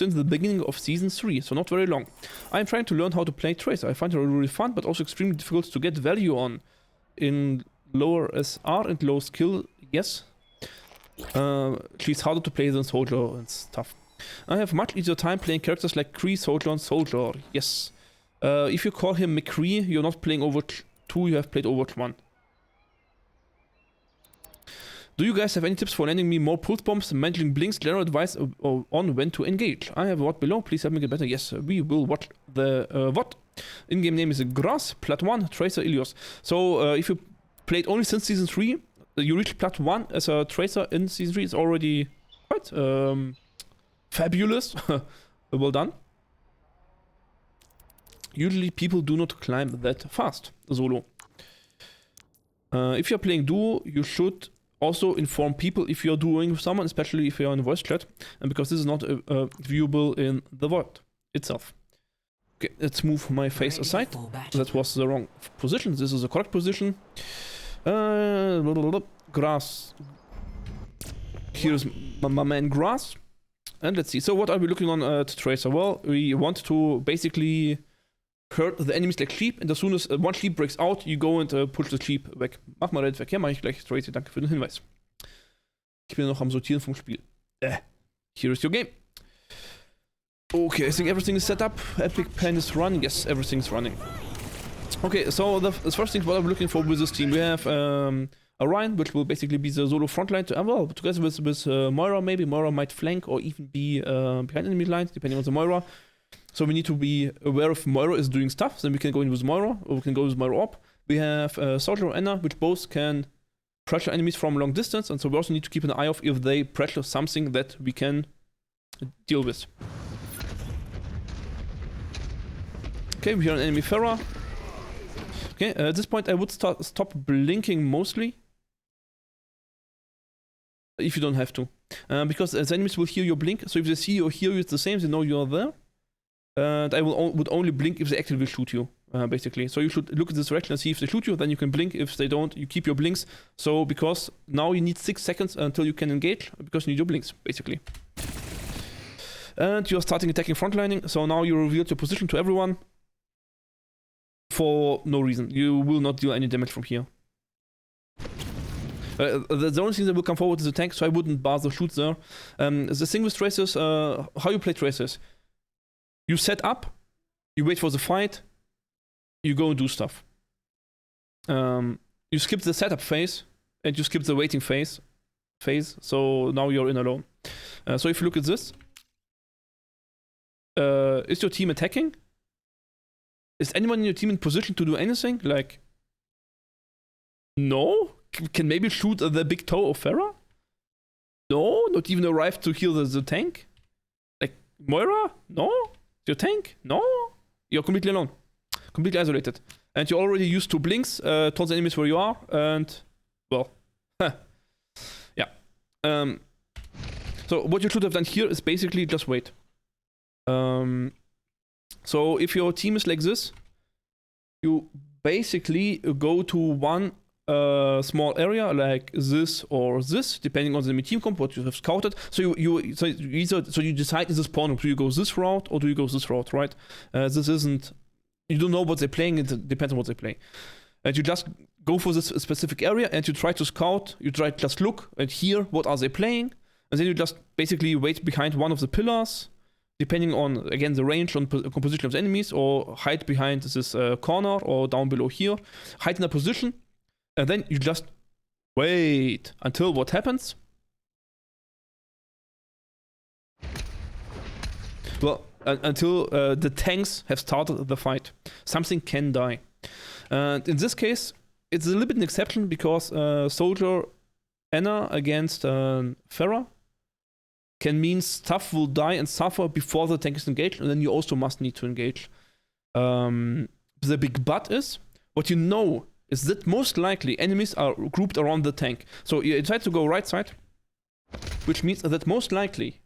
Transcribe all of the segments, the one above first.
since the beginning of Season 3, so not very long. I'm trying to learn how to play Tracer. I find it really fun, but also extremely difficult to get value on. In lower SR and low skill, yes. She's harder to play than Soldier and stuff. I have much easier time playing characters like Kree, Soldier, and Soldier, yes. If you call him McCree, you're not playing Overwatch 2, you have played Overwatch 1. Do you guys have any tips for landing me more pulse bombs, mantling blinks, general advice on when to engage? I have a VOD below, please help me get better. Yes, we will watch the VOD. In-game name is Grass, Plat 1, Tracer Ilios. So if you played only since Season 3, you reached Plat 1 as a Tracer in Season 3, it's already quite fabulous. Well done. Usually people do not climb that fast, solo. If you're playing duo, you should also inform people if you're duoing with someone, especially if you're in voice chat, and because this is not viewable in the VOD itself. Okay, let's move my face aside. That was the wrong position. This is the correct position. Grass. Here's my man Grass. And let's see. So what are we looking on at Tracer? Well, we want to basically hurt the enemies like sheep, and as soon as one sheep breaks out, you go and push the sheep weg. Mach mal das weg. Ja, mach ich gleich. Tracy, danke für den Hinweis. Ich bin noch am Sortieren vom Spiel. Here is your game. Okay, I think everything is set up. Epic Pen is running. Yes, everything is running. Okay, so the first thing what I'm looking for with this team, we have Orion, which will basically be the solo frontline. Well, together with Moira, maybe. Moira might flank or even be behind enemy lines, depending on the Moira. So we need to be aware if Moira is doing stuff, then we can go in with Moira, or we can go with Moira up. We have Soldier and Anna, which both can pressure enemies from a long distance, and so we also need to keep an eye off if they pressure something that we can deal with. Okay, we hear an enemy Pharah. Okay, at this point I would stop blinking mostly. If you don't have to. Because the enemies will hear your blink, so if they see or hear you, it's the same, they know you're there. And I would only blink if they actually will shoot you, basically. So you should look at this direction and see if they shoot you, then you can blink. If they don't, you keep your blinks. So because now you need 6 seconds until you can engage, because you need your blinks, basically. And you're starting attacking frontlining, so now you revealed your position to everyone. For no reason. You will not deal any damage from here. The only thing that will come forward is the tank, so I wouldn't bother shoot there. The thing with Tracers, how you play Tracers. You set up, you wait for the fight, you go and do stuff. You skip the setup phase, and you skip the waiting phase, so now you're in alone. So if you look at this, is your team attacking? Is anyone in your team in position to do anything? Like, no? Can maybe shoot the big toe of Pharah? No? Not even arrive to heal the tank? Like, Moira? No? Your tank? No? You're completely alone. Completely isolated. And you're already used to blinks towards the enemies where you are, and, well, yeah. So what you should have done here is basically just wait. So if your team is like this, you basically go to one small area like this or this, depending on the enemy team comp, what you have scouted. So you decide is this spawn, do you go this route or do you go this route, right? This isn't, you don't know what they're playing, it depends on what they play. And you just go for this specific area and you try to scout, you try to just look and hear what are they playing, and then you just basically wait behind one of the pillars, depending on, again, the range and composition of the enemies, or hide behind this corner or down below here, hide in a position. And then you just wait until what happens? Well, until the tanks have started the fight. Something can die. And in this case, it's a little bit an exception because Soldier Anna against Pharah can mean stuff will die and suffer before the tank is engaged, and then you also must need to engage. The big but is, what you know is that most likely enemies are grouped around the tank. So you decide to go right side, which means that most likely,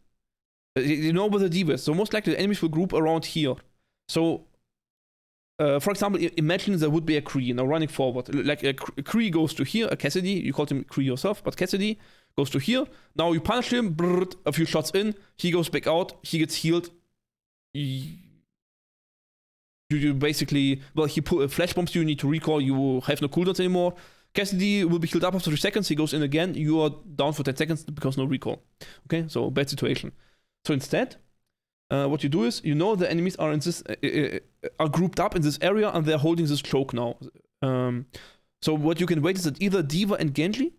you know where the div is, so most likely the enemies will group around here. So, for example, imagine there would be a Kree, running forward. Like a Kree goes to here, a Cassidy, you called him Kree yourself, but Cassidy goes to here. Now you punish him, brrrt, a few shots in, he goes back out, he gets healed. You basically, well, he flash bombs you, need to recall, you have no cooldowns anymore. Cassidy will be healed up after 3 seconds, he goes in again, you are down for 10 seconds because no recall. Okay, so bad situation. So instead, what you do is, you know the enemies are in this, are grouped up in this area and they're holding this choke now. So what you can wait is that either D.Va and Genji,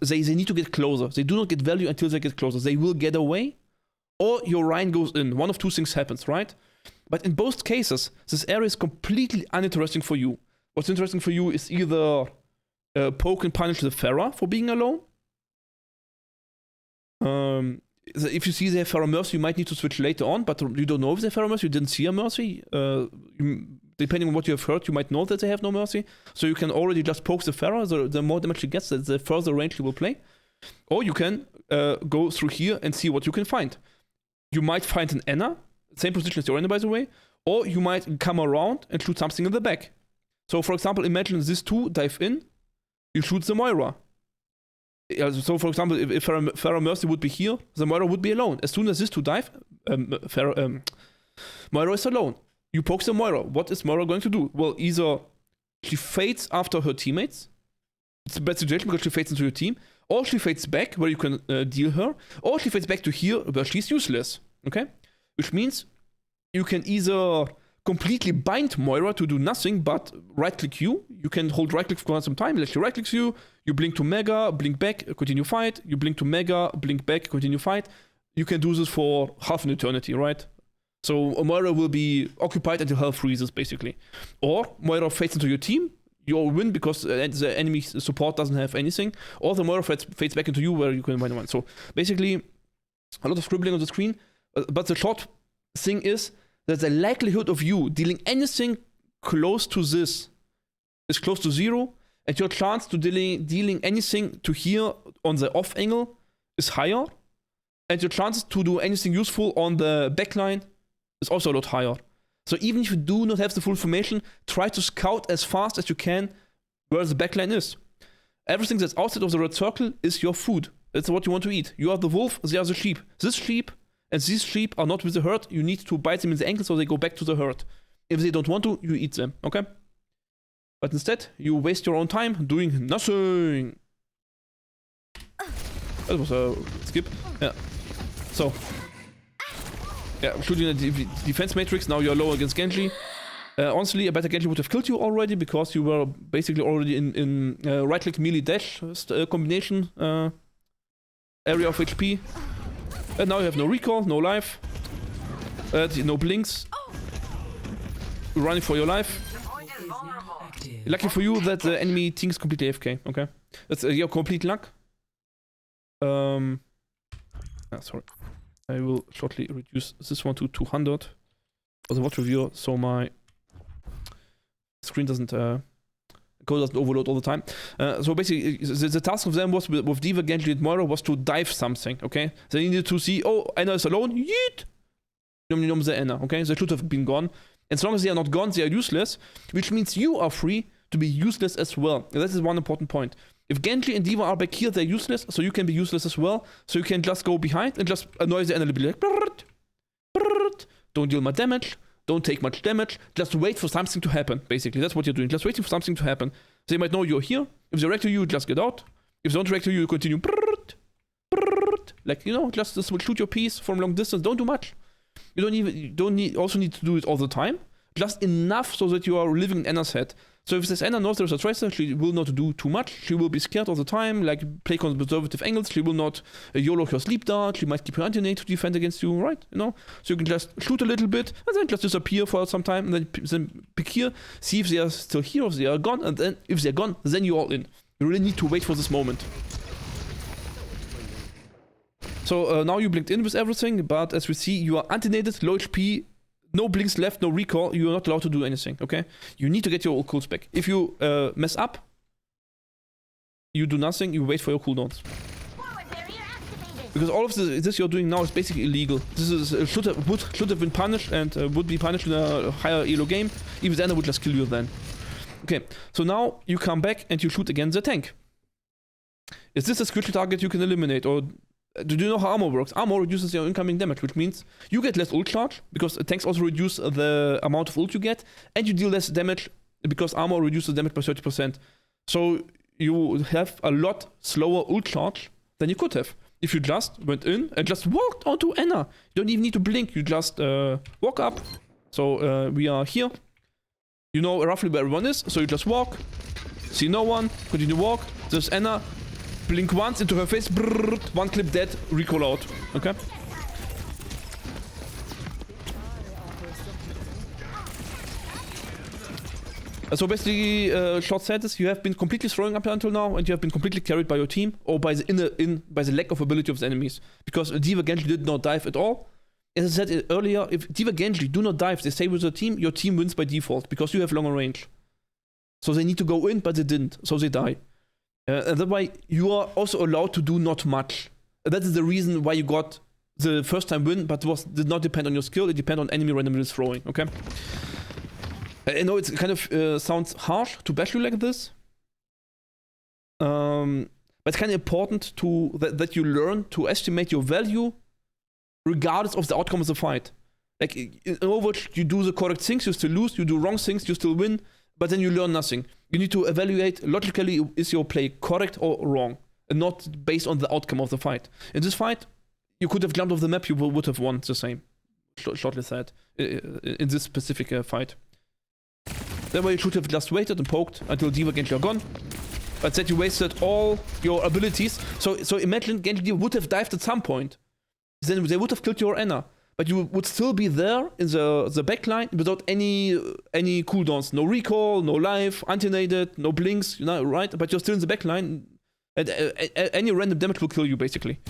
they need to get closer. They do not get value until they get closer. They will get away, or your Ryan goes in. One of two things happens, right? But in both cases, this area is completely uninteresting for you. What's interesting for you is either poke and punish the Pharah for being alone. If you see they have Pharah Mercy, you might need to switch later on, but you don't know if they have Pharah Mercy, you didn't see a Mercy. Depending on what you have heard, you might know that they have no Mercy. So you can already just poke the Pharah, the more damage he gets, the further range he will play. Or you can go through here and see what you can find. You might find an Anna, same position as your Anna by the way, or you might come around and shoot something in the back. So for example, imagine these two dive in, you shoot the Moira. So for example, if Pharah Mercy would be here, the Moira would be alone. As soon as these two dive, Moira is alone. You poke the Moira. What is Moira going to do? Well, either she fades after her teammates. It's a bad situation because she fades into your team. Or she fades back where you can deal her. Or she fades back to here where she's useless. Okay? Which means you can either completely bind Moira to do nothing but right-click you. You can hold right-click for quite some time. Like she right-clicks you. You blink to Mega, blink back, continue fight. You blink to Mega, blink back, continue fight. You can do this for half an eternity, right? So Moira will be occupied until hell freezes, basically. Or Moira fades into your team, you all win because the enemy support doesn't have anything. Or the Moira fades back into you where you can win one. So basically, a lot of scribbling on the screen. But the short thing is that the likelihood of you dealing anything close to this is close to 0. And your chance to dealing anything to here on the off angle is higher. And your chances to do anything useful on the backline is also a lot higher. So even if you do not have the full information, try to scout as fast as you can where the backline is. Everything that's outside of the red circle is your food. That's what you want to eat. You are the wolf, they are the sheep. This sheep and these sheep are not with the herd. You need to bite them in the ankle so they go back to the herd. If they don't want to, you eat them, okay? But instead, you waste your own time doing nothing. That was a skip. Yeah. So. Yeah, shooting a defense matrix, now you're low against Genji. Honestly, a better Genji would have killed you already because you were basically already in right-click melee dash combination area of HP. And now you have no recall, no life, no blinks. You're running for your life. Lucky for you that the enemy thinks completely AFK, okay? That's your complete luck. Sorry. I will shortly reduce this one to 200 for the watch reviewer, so my screen doesn't code doesn't overload all the time. So basically, the task of them was with D.Va, Genji, and Moira was to dive something. Okay, they needed to see, oh, Anna is alone. Yeet. The Anna. Okay, they should have been gone. As long as they are not gone, they are useless, which means you are free to be useless as well. And that is one important point. If Genji and D.Va are back here, they're useless, so you can be useless as well. So you can just go behind and just annoy the enemy, like, brrrt, brrrt. Don't deal much damage, don't take much damage, just wait for something to happen, basically. That's what you're doing, just waiting for something to happen. They might know you're here. If they react to you, just get out. If they don't react to you, you continue, brrrt, brrrt. Like, you know, just shoot your piece from long distance, don't do much. You don't also need to do it all the time. Just enough so that you are living in Anna's head. So if this Anna knows there's a tracer, she will not do too much. She will be scared all the time, like play conservative angles. She will not YOLO her sleep dart. She might keep her anti-nade to defend against you, right? You know? So you can just shoot a little bit and then just disappear for some time and then pick here, see if they are still here, if they are gone, and then if they're gone, then you're all in. You really need to wait for this moment. So now you blinked in with everything, but as we see, you are anti-naded, low HP, no blinks left, no recall, you are not allowed to do anything, okay? You need to get your cools back. If you mess up, you do nothing, you wait for your cooldowns. Because all of this you're doing now is basically illegal. This is should have been punished and would be punished in a higher elo game. Even then I would just kill you then. Okay, so now you come back and you shoot against the tank. Is this a squishy target you can eliminate? Or do you know how armor works? Armor reduces your incoming damage, which means you get less ult charge, because tanks also reduce the amount of ult you get, and you deal less damage, because armor reduces damage by 30%. So you have a lot slower ult charge than you could have if you just went in and just walked onto Anna. You don't even need to blink, you just walk up. So we are here. You know roughly where everyone is, so you just walk, see no one, continue walk, there's Anna, blink once into her face, brrr, one clip dead, recall out, okay? So basically, short said is you have been completely throwing up until now, and you have been completely carried by your team, or by the by the lack of ability of the enemies. Because D.Va Genji did not dive at all. As I said earlier, if D.Va Genji do not dive, they stay with your team wins by default, because you have longer range. So they need to go in, but they didn't, so they die. And that's why you are also allowed to do not much. That is the reason why you got the first time win, but did not depend on your skill, it depended on enemy randomly throwing, okay? I know it kind of sounds harsh to bash you like this, but it's kind of important that you learn to estimate your value regardless of the outcome of the fight. Like in Overwatch, you do the correct things, you still lose, you do wrong things, you still win, but then you learn nothing. You need to evaluate logically, is your play correct or wrong, and not based on the outcome of the fight. In this fight, you could have jumped off the map, you would have won the same, shortly said, in this specific fight. That way you should have just waited and poked until D.Va Genji are gone. But instead you wasted all your abilities. So imagine Genji would have dived at some point. Then they would have killed your Anna. But you would still be there in the backline without any cooldowns. No recall, no life, anti-naded, no blinks, you know, right? But you're still in the backline. And any random damage will kill you, basically.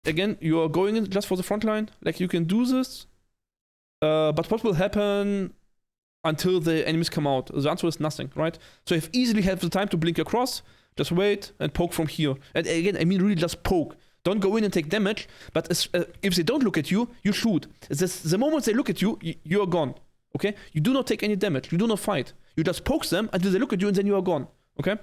Again, you are going in just for the front line. Like, you can do this. But what will happen until the enemies come out? The answer is nothing, right? So you easily have the time to blink across, just wait, and poke from here. And again, I mean really just poke. Don't go in and take damage, but if they don't look at you, you shoot. The moment they look at you, you are gone, okay? You do not take any damage, you do not fight. You just poke them until they look at you and then you are gone, okay?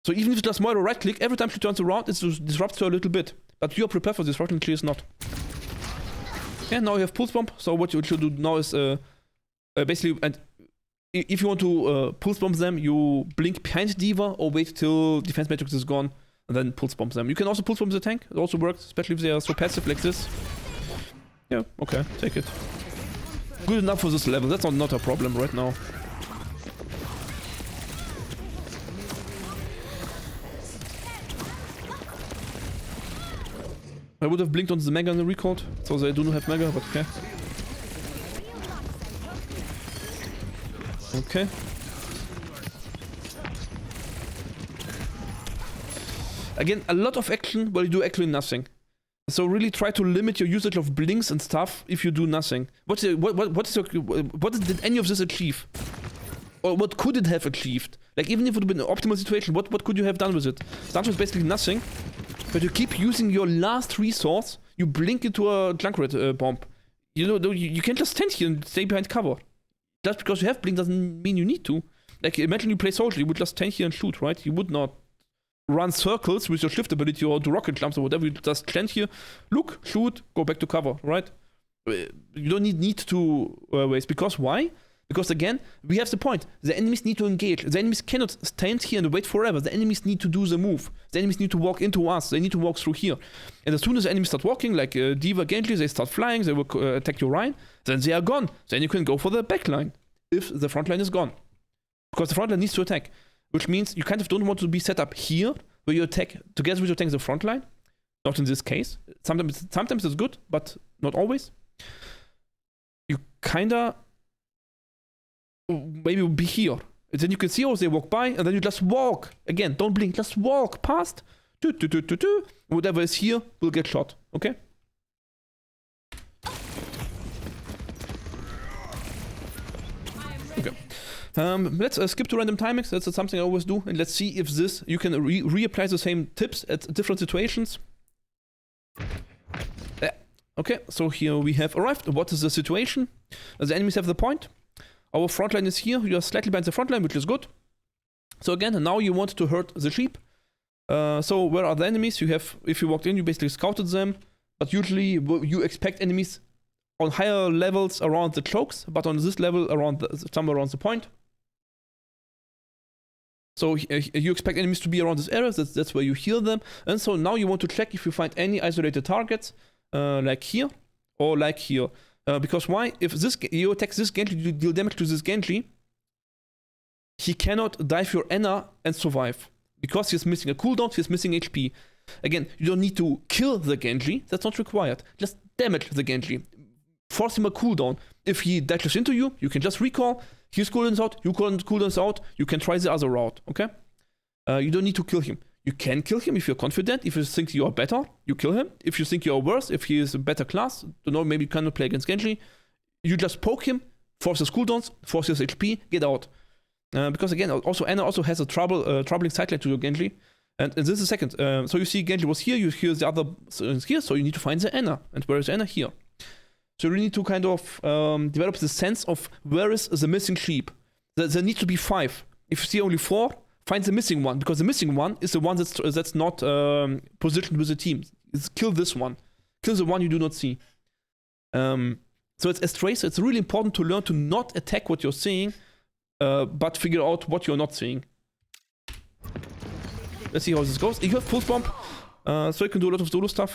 So even if you just model right click, every time she turns around, it disrupts her a little bit. But you are prepared for this, fortunately is not. Yeah, now you have pulse bomb, so what you should do now is basically, and if you want to pulse bomb them, you blink behind D.Va or wait till defense matrix is gone and then pulse bomb them. You can also pulse bomb the tank, it also works, especially if they are so passive like this. Yeah, okay, take it. Good enough for this level, that's not a problem right now. I would have blinked on the Mega and the recalled, so they do not have Mega, but okay. Okay. Again, a lot of action while you do actually nothing. So really try to limit your usage of blinks and stuff if you do nothing. What did any of this achieve? Or what could it have achieved? Like, even if it would have been an optimal situation, what could you have done with it? The answer is basically nothing. But you keep using your last resource, you blink into a Junkrat bomb. You know, you can't just stand here and stay behind cover. Just because you have blink doesn't mean you need to. Like, imagine you play social, you would just stand here and shoot, right? You would not run circles with your shift ability or do rocket jumps or whatever. You just stand here, look, shoot, go back to cover, right? You don't need to waste. Because why? Because again, we have the point. The enemies need to engage. The enemies cannot stand here and wait forever. The enemies need to do the move. The enemies need to walk into us. They need to walk through here. And as soon as the enemies start walking, like D.Va Genji, they start flying, they will attack your Rhine, then they are gone. Then you can go for the backline if the front line is gone. Because the front line needs to attack. Which means you kind of don't want to be set up here where you attack together with your tank the front line. Not in this case. Sometimes it's good, but not always. You kinda maybe be here. And then you can see how they walk by, and then you just walk. Again, don't blink, just walk past. Whatever is here will get shot. Okay? Okay. Let's skip to random timings. That's something I always do. And let's see if this, you can reapply the same tips at different situations. Okay, so here we have arrived. What is the situation? The enemies have the point. Our front line is here. You are slightly behind the front line, which is good. So again, now you want to hurt the sheep. So where are the enemies? You have, if you walked in, you basically scouted them. But usually you expect enemies on higher levels around the cloaks, but on this level around somewhere around the point. So you expect enemies to be around this area. That's where you heal them. And so now you want to check if you find any isolated targets, like here or like here. Because why? If you attack this Genji, you deal damage to this Genji, he cannot dive your Ana and survive. Because he's missing a cooldown, he's missing HP. Again, you don't need to kill the Genji, that's not required. Just damage the Genji. Force him a cooldown. If he dashes into you, you can just recall. His cooldowns out, you cooldowns out, you can try the other route, okay? You don't need to kill him. You can kill him if you're confident. If you think you are better, you kill him. If you think you are worse, if he is a better class, don't know, maybe you cannot play against Genji, you just poke him, force his cooldowns, force his HP, get out. Because again, also Ana also has a troubling sideline to your Genji. And this is the second. So you see Genji was here, you hear the other here, so you need to find the Ana. And where is Ana? Here. So you really need to kind of develop the sense of where is the missing sheep. There needs to be 5. If you see only 4, find the missing one, because the missing one is the one that's not positioned with the team. Kill this one. Kill the one you do not see. So it's as tracer, it's really important to learn to not attack what you're seeing, but figure out what you're not seeing. Let's see how this goes. You have pulse bomb, so you can do a lot of solo stuff.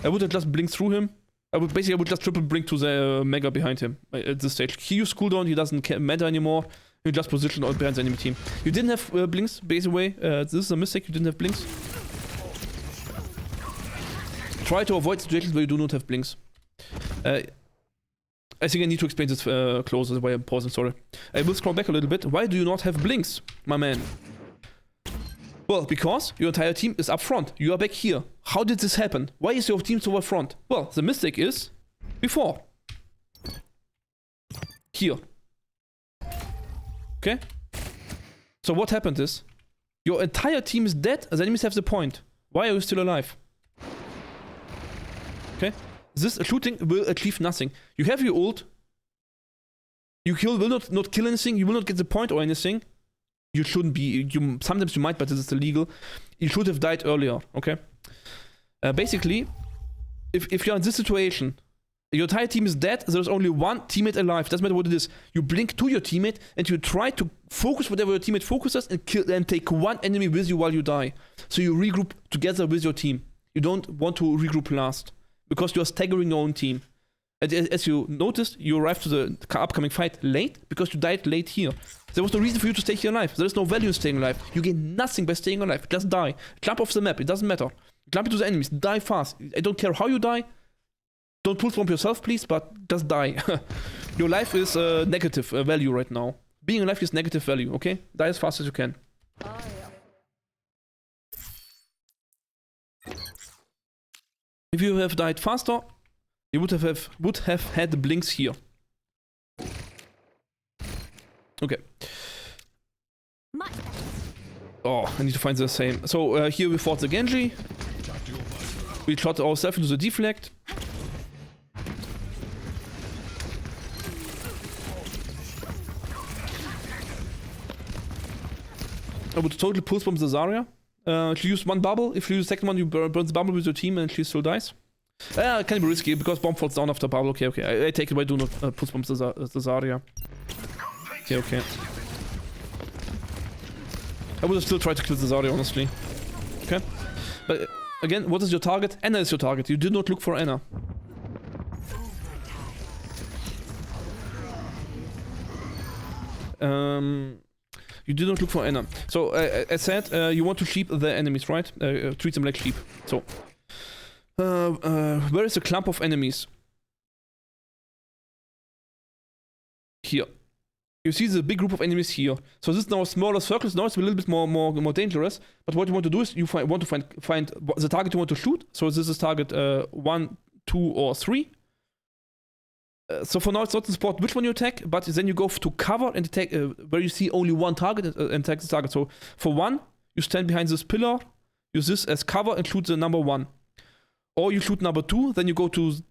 I would have just blinked through him. I would just triple blink to the mega behind him at this stage. He used cooldown, he doesn't matter anymore. You just position out behind the enemy team. You didn't have blinks, basically. This is a mistake, you didn't have blinks. Try to avoid situations where you do not have blinks. I think I need to explain this closer, why I'm pausing, sorry. I will scroll back a little bit. Why do you not have blinks, my man? Well, because your entire team is up front. You are back here. How did this happen? Why is your team so up front? Well, the mistake is before. Here. Okay? So what happened is, your entire team is dead, and the enemies have the point. Why are you still alive? Okay? This shooting will achieve nothing. You have your ult. You will not kill anything. You will not get the point or anything. You shouldn't be. Sometimes you might, but this is illegal. You should have died earlier. Okay. Basically, if you're in this situation, your entire team is dead. There's only one teammate alive. Doesn't matter what it is. You blink to your teammate and you try to focus whatever your teammate focuses and kill and take one enemy with you while you die. So you regroup together with your team. You don't want to regroup last because you're staggering your own team. And as you noticed, you arrived to the upcoming fight late because you died late here. There was no reason for you to stay here alive. There is no value in staying alive. You gain nothing by staying alive. Just die. Jump off the map. It doesn't matter. Jump into the enemies. Die fast. I don't care how you die. Don't pull from yourself, please, but just die. Your life is negative value right now. Being alive is negative value, okay? Die as fast as you can. If you have died faster, you would have had the blinks here. Okay. Oh, I need to find the same. So here we fought the Genji. We shot ourselves into the deflect. I would totally pulse bomb the Zarya. She used one bubble. If you use the second one, you burn the bubble with your team and she still dies. It can be risky because bomb falls down after bubble. Okay, okay. I take it, but I do not pulse bomb the Zarya. Okay, okay. I would have still tried to kill the Zarya, honestly. Okay. But again, what is your target? Ana is your target. You did not look for Ana. You did not look for Ana. So, I said, you want to sheep the enemies, right? Treat them like sheep. So, where is the clump of enemies? Here. You see the big group of enemies here. So this is now smaller circles. Now it's a little bit more dangerous. But what you want to do is you want to find the target you want to shoot. So this is target 1, 2, or 3. So for now it's not the spot which one you attack, but then you go to cover and attack where you see only one target and attack the target. So for 1, you stand behind this pillar, use this as cover and shoot the number 1. Or you shoot number 2, then you go to, this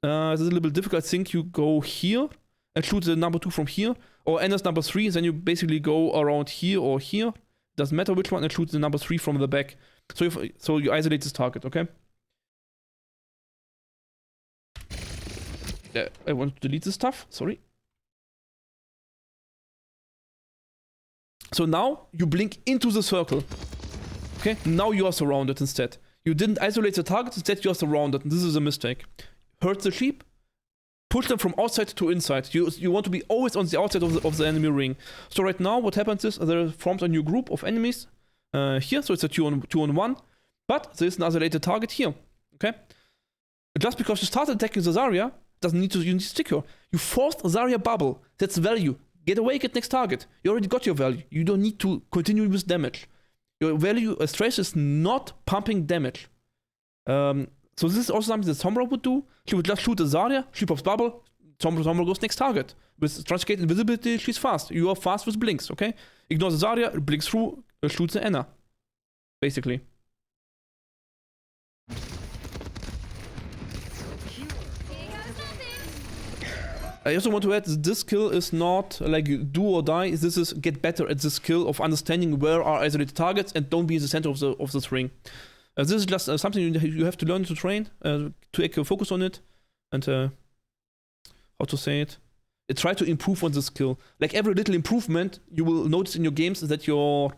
is a little bit difficult, I think you go here and shoot the number 2 from here, or enters number 3, then you basically go around here or here, doesn't matter which one, and shoot the number 3 from the back. So you isolate this target, okay? I want to delete this stuff, sorry. So now you blink into the circle. Okay, now you are surrounded instead. You didn't isolate the target, instead you are surrounded. And this is a mistake. Hurt the sheep, push them from outside to inside. You want to be always on the outside of the enemy ring. So right now what happens is there forms a new group of enemies here, so it's a 2-on-1, but there's an isolated target here. Okay? Just because you started attacking the Zarya, doesn't need to, you need to stick her. You forced Zarya bubble. That's value. Get away, get next target. You already got your value. You don't need to continue with damage. Your value as Trace is not pumping damage. So this is also something that Sombra would do. She would just shoot a Zarya, she pops bubble, Sombra goes next target. With Transcade Invisibility, she's fast. You are fast with blinks, okay? Ignore the Zarya, blinks through, shoots the Anna. Basically. I also want to add, this skill is not like do or die. This is get better at the skill of understanding where are isolated targets and don't be in the center of this ring. This is just something you have to learn to train, to take a focus on it, and how to say it? Try to improve on the skill. Like every little improvement, you will notice in your games that your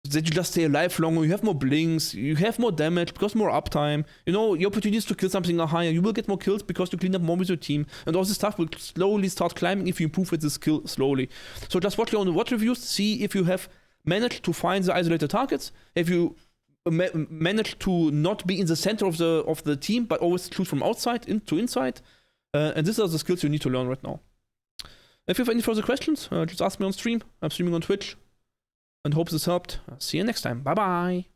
that you just stay alive longer, you have more blinks, you have more damage because more uptime. You know, your opportunities to kill something are higher. You will get more kills because you clean up more with your team. And all this stuff will slowly start climbing if you improve with the skill slowly. So just watch your own watch reviews, see if you have managed to find the isolated targets, if you managed to not be in the center of the team, but always shoot from outside into inside. And these are the skills you need to learn right now. If you have any further questions, just ask me on stream. I'm streaming on Twitch. And hope this helped. See you next time. Bye bye.